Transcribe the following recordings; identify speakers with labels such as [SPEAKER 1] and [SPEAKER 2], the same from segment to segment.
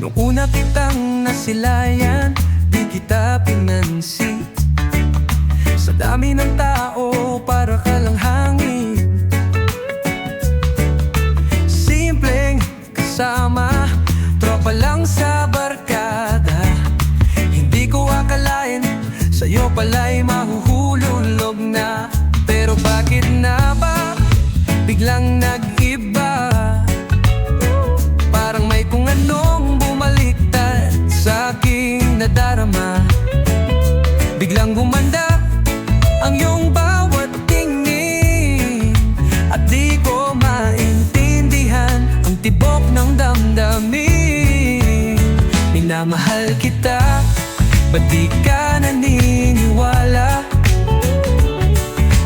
[SPEAKER 1] Nung una kitang nasilayan, di kita pinansin. Sa dami ng tao, para ka lang hangin. Simpleng kasama, tropa lang sa barkada. Hindi ko akalain, sa'yo pala'y mahuhulog na. Pero bakit na ba biglang nag-iba? Parang may kung anong bumaliktad sa aking nadarama. Biglang gumanda ang iyong bawat tingin, at di ko maintindihan ang tibok ng damdamin. Minamahal kita, ba't di ka naniniwala?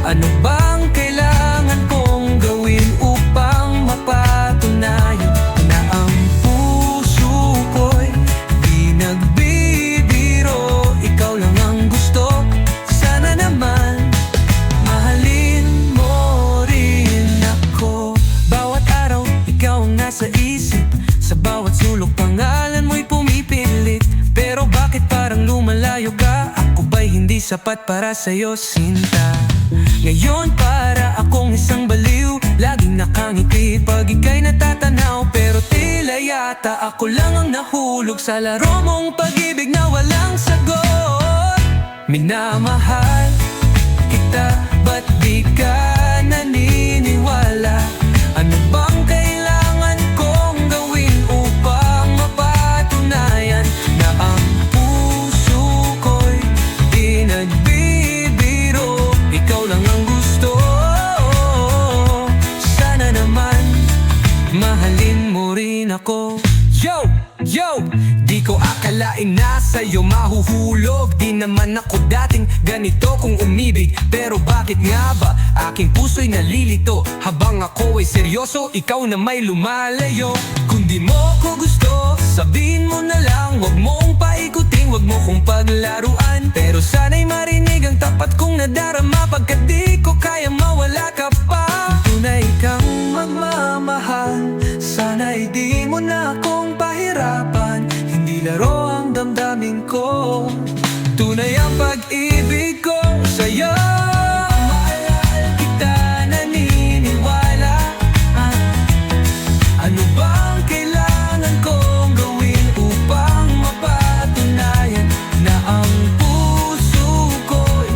[SPEAKER 1] Ano bang kailangan kong gawin upang mapatunayan na ang puso ko'y di nagbibiro? Ikaw lang ang gusto, sana naman mahalin mo rin ako. Bawat araw, ikaw ang nasa isip, sa bawat sulok pangalan mo'y pumipilit. Pero bakit parang lumalayo ka? Ako ba'y hindi sapat para sa'yo, sinta? Ngayon para akong isang baliw, laging nakangiti pag ika'y natatanaw. Pero tila yata ako lang ang nahulog sa laro mong pag-ibig na walang sagot. Minamahal kita, ba't di ka naniniwala? Ano bang kailangan kong gawin upang mapatunayan na ang puso ko'y di nagbibiro? Ikaw lang ang gusto, sana naman mahalin mo rin ako. Yo! Yo! Di ko akalain na sa'yo mahuhulog. Di naman ako dating ganito kung umibig. Pero bakit nga ba aking puso'y nalilito? Habang ako ay seryoso, ikaw na may lumalayo. Kung di mo ko gusto, sabihin mo na lang. Huwag mong paikuting, huwag mo kong paglaruan. Pero sana'y marinig ang tapat kong nadarama, pagkat di ko kaya mawala ka pa. Kung tunay kang magmamahal, sana'y di mo na akong pahirapan. Hindi laro ang damdamin ko, tunay ang pag-ibig ko sa'yo. Mahal kita, naniniwala. Ano bang kailangan kong gawin upang mapatunayan na ang puso ko'y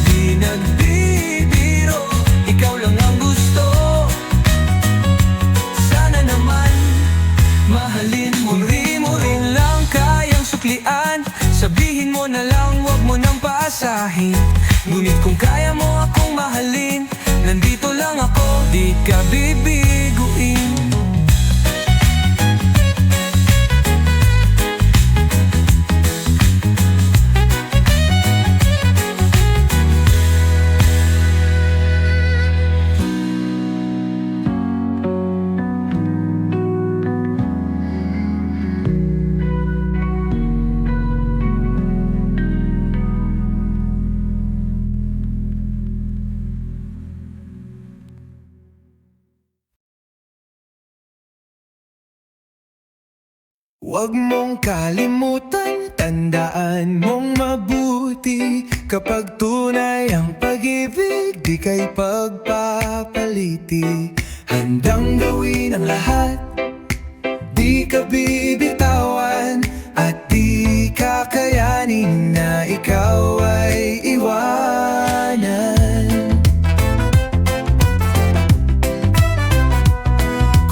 [SPEAKER 1] di nagbibiro? Ikaw lang ang gusto, sana naman mahalin mo rin lang kayang suklian. Sabihin mo na lang, huwag mo nang paasahin. Ngunit kung kaya mo akong mahalin, nandito lang ako, di ka bibiguin.
[SPEAKER 2] Huwag mong kalimutan, tandaan mong mabuti. Kapag tunay ang pag-ibig, di kay pagpapaliti. Handang gawin ang lahat, di ka bibitawan. At di kakayanin na ikaw ay iwanan.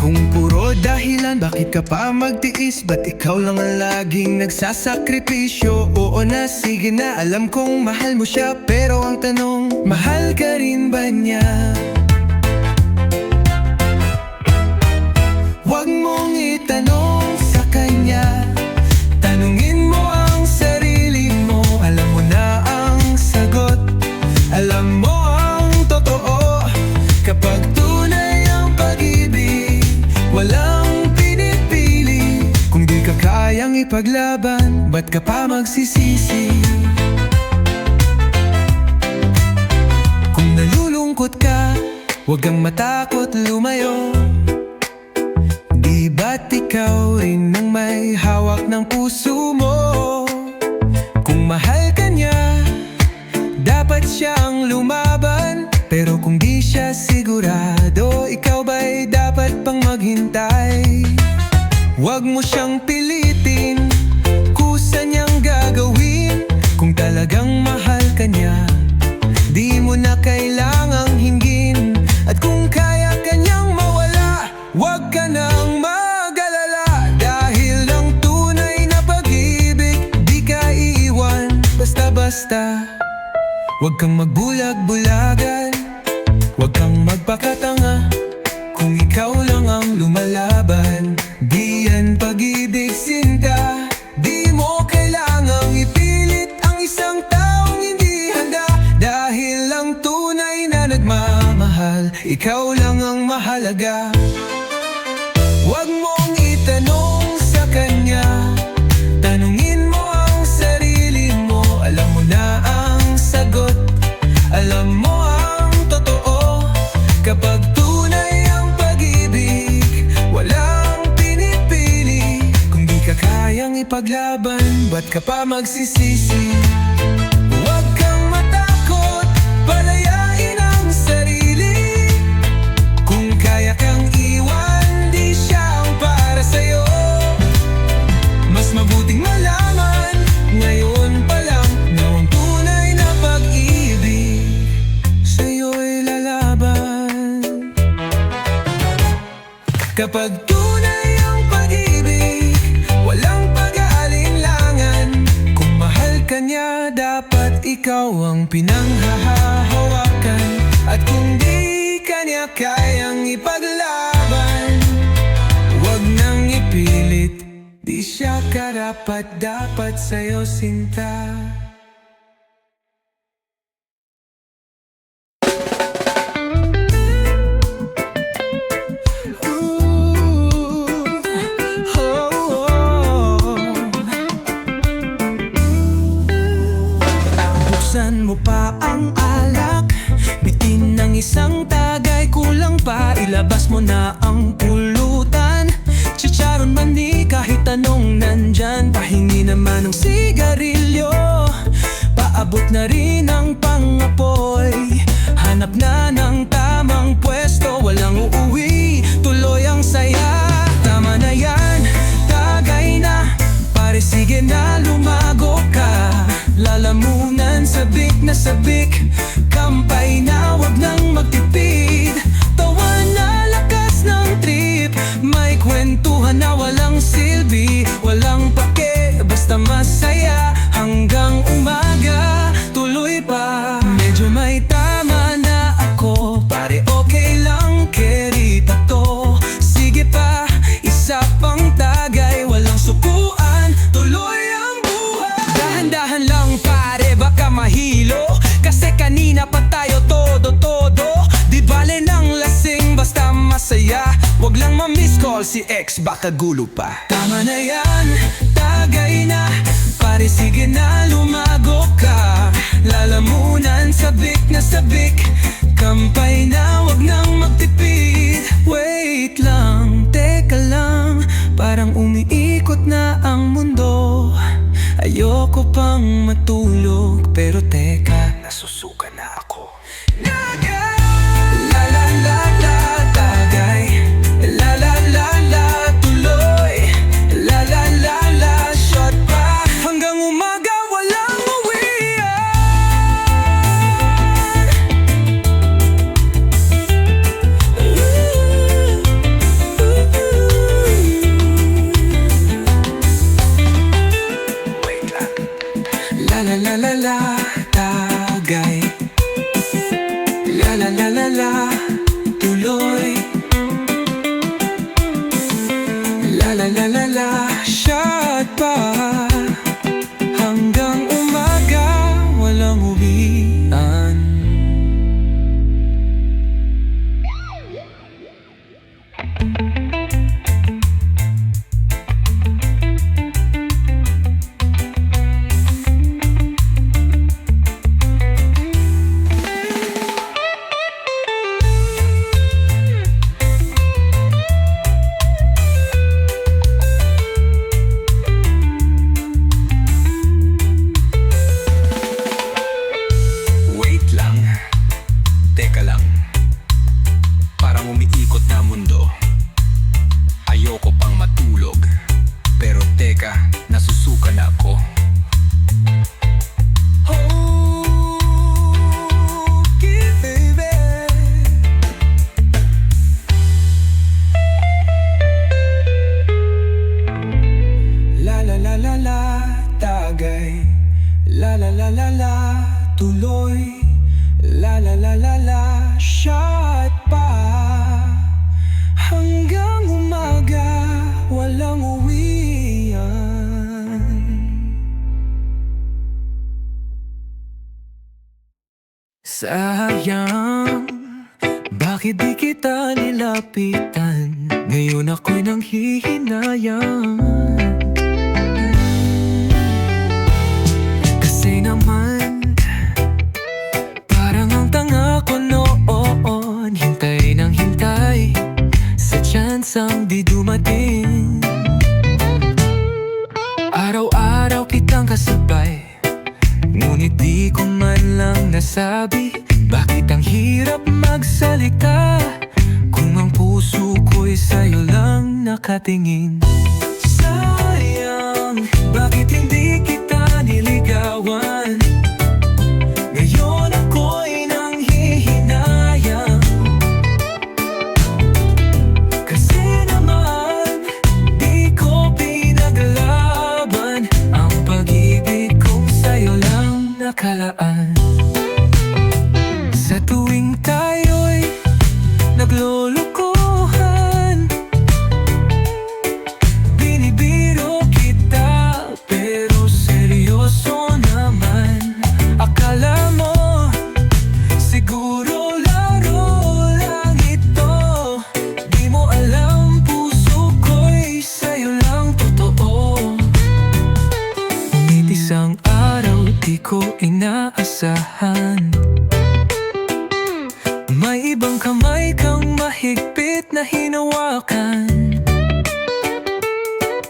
[SPEAKER 2] Kung puro dahilan, bakit ka pa magtiis? Ba't ikaw lang ang laging nagsasakripisyo? Oo na, sige na, alam kong mahal mo siya. Pero ang tanong, mahal ka rin ba niya? Huwag mong itanong sa kanya, tanungin mo ang sarili mo. Alam mo na ang sagot, alam mo ang totoo. Kapag tunay ang pag-ibig, walang pinipili. Kung di ka kayang ipaglaban, ba't ka pa magsisisi? Kung nalulungkot ka, huwag kang matakot lumayo. Di ba't ikaw rin ang may hawak ng puso mo. Kung mahal ka niya, dapat siyang lumaban. Pero kung di siya sigurado, ikaw ba'y dapat pang maghintay? Huwag mo siyang pilitin, kusa niyang gagawin. Kung talagang mahal ka niya, di mo na kailangang hinggin. At kung kaya ka niyang mawala, huwag ka nang mag-alala. Dahil ang tunay na pag-ibig, di ka iiwan basta-basta. Huwag kang magbulag-bulagan, huwag kang magpakatanga. Kung ikaw lang ang lumalaban, di yan pag-ibig, sinta. Di mo kailangang ipilit ang isang taong hindi handa. Dahil ang tunay na nagmamahal, ikaw lang ang mahalaga. Huwag mong itanong sa kanya, tanungin mo ang sarili mo. Alam mo na ang sagot, alam mo ang totoo. Kapag tunay ang pag-ibig, walang pinipili. Kung di ka kayang ipaglaban, ba't ka pa magsisisi? Huwag kang matakot, palayain ang sarili. Kung kaya kang iwan, di siya ang para sa'yo. Mas mabuting malaman ngayon pa lang na ang tunay na pag-ibig sa'yo'y lalaban. Kapag tunay ang pag-ibig, walang pag-aalinlangan. Kung mahal ka niya, dapat ikaw ang pinanghahawakan. At kung di ka niya kayang ipaglaban, huwag nang ipilit, di siya karapat-dapat sa'yo, sinta. Buksan mo pa ang alak, bitin ng isang tagay, kulang pa, ilabas mo na ang pulutan. Chicharon man di kahit anong nandyan, pahingi naman ng sigarilyo. Paabot na rin ang pangapoy, hanap na ng tamang pwesto. Walang uuwi, tuloy ang saya. Tama na yan, tagay na, pare sige na lumago ka. Lalamunan, sabik na sabik, kampay na, wag nang magtipid. Tawa na, lakas ng trip, may kwentuhan na walang silbi. Walang pake, basta masaya, hanggang umaga, tuloy pa. Medyo may tama na ako, pare okay lang, kerita to. Sige pa, isa pang tagay, walang sukuan, tuloy ang buhay. Dahan-dahan lang pare, baka mahilo, kasi kanina pa tayo todo-todo. Di bale ng lasing, basta masaya, wag lang ma-miss call si ex, baka gulo pa. Tama na yan, tagay na, pare sige na lumago ka. Lalamunan, sabik na sabik, kampay na, wag nang magtipid. Wait lang, teka lang, parang umiikot na ang mundo. Ayoko pang matulog, pero teka, nasusuka na ako. La la la la, tagay. La la la la, tuloy. La la la la, shot pa. Hanggang umaga, walang uwian. Wait lang. La la la la la, tagay. La la la la la, tuloy. La la la la la, shot pa. Hanggang umaga, walang uwian. La la la la la, tuloy. La la la la la, shot pa. Hanggang umaga, walang uwian. Sayang, bakit di kita nilapitan? Ngayon ako'y nanghihinayang. Kasi naman, parang ang tanga ko noon. Hintay ng hintay sa tsansang di dumating. Araw-araw kitang kasabay, ngunit di ko man lang nasabi. Bakit ang hirap magsalita kung ang puso ko'y sa'yo lang nakatingin? Sayang, bakit hindi kita niligawan? Ngayon ako'y nanghihinayang. Kasi naman, di ko pinaglaban ang pag-ibig kong sa'yo lang nakalaan. Sa tuwing tayo'y naglulukuhan, binibiro kita pero seryoso naman. Akala mo siguro laro lang ito, di mo alam puso ko'y sa'yo lang totoo. Ngunit isang araw di ko inaasahan, may ibang kamay kang mahigpit na hinawakan.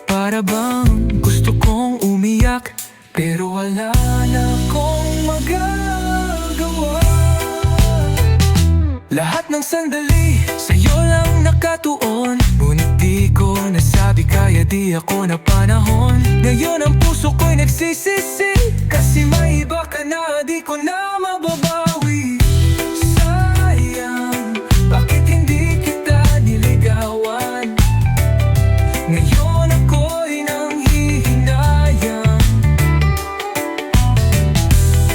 [SPEAKER 2] Para bang gusto kong umiyak, pero wala na akong magagawa. Lahat ng sandali sa'yo lang nakatuon, ngunit di ko nasabi kaya di ako na panahon. Ngayon ang puso ko'y nagsisisi, kasi may iba ka na di ko na mababawi. Bakit hindi kita niligawan? Ngayon ako'y nanghihinayang.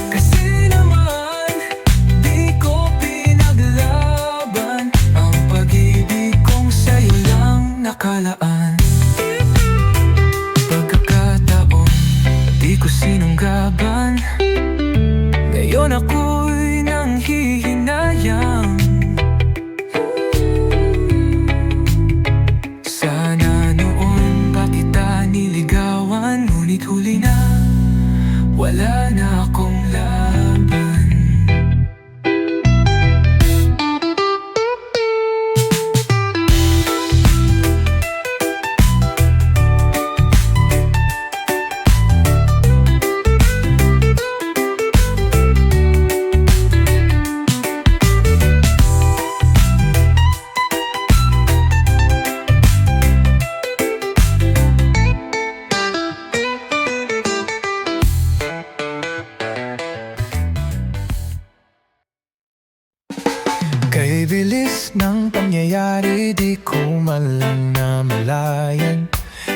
[SPEAKER 2] Kasi naman, di ko pinaglaban ang pag-ibig kong sa'yo lang nakalaan. Pagkakataon, di ko sinunggaban. Ngayon ako'y nanghihinayang. Ngunit huli na, wala na akong laban. Kay bilis ng pangyayari, di ko man lang namalayan.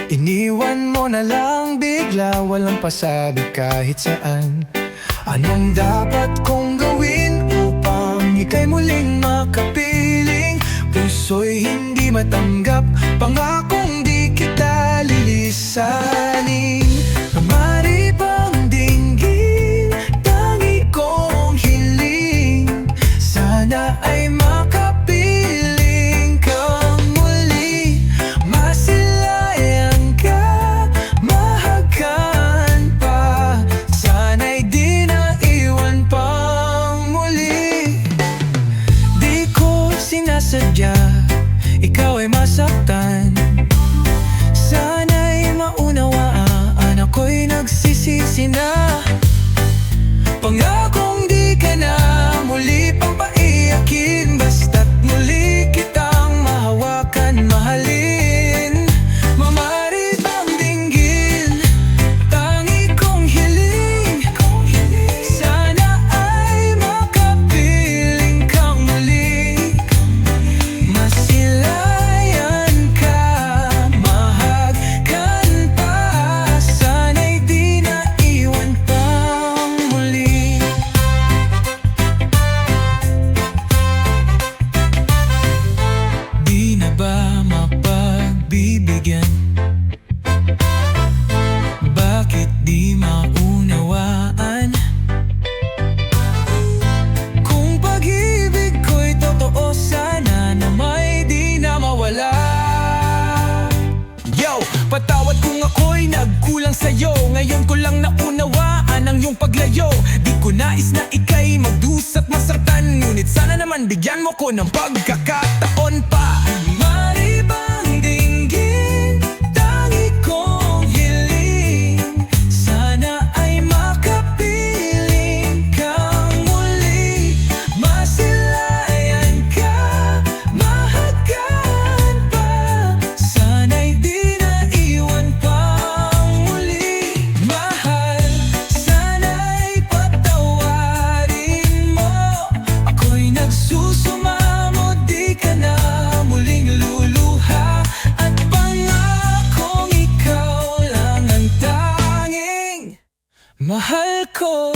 [SPEAKER 2] Iniwan mo na lang bigla, walang pasabi kahit saan. Anong dapat kong gawin upang ika'y muling makapiling? Puso'y hindi matanggap, pangakong di kita lilisanin. Mari pang dinggin, tangi kong hiling, sana ay makapiling kang muli. Masilayan ka, mahagan pa, sana'y di na iwan pang muli. Di ko sinasadya, ikaw ay masaktan, sana'y maunawaan
[SPEAKER 1] lang sa'yo, ngayon ko lang naunawaan ang iyong paglayo. Di ko nais na ika'y magdusat masartan, ngunit sana naman bigyan mo ko ng pagkakataon pa. Mari bang dinggin, tangi kong hiling, sana ay makapiling kang muli. Masilayan ka, mahagaan pa, sana'y di na iwan pang muli. Mahal, sana'y patawarin mo, ako'y nagsusumamo, di ka na muling luluha, at pangakong ikaw lang ang tanging mahal ko.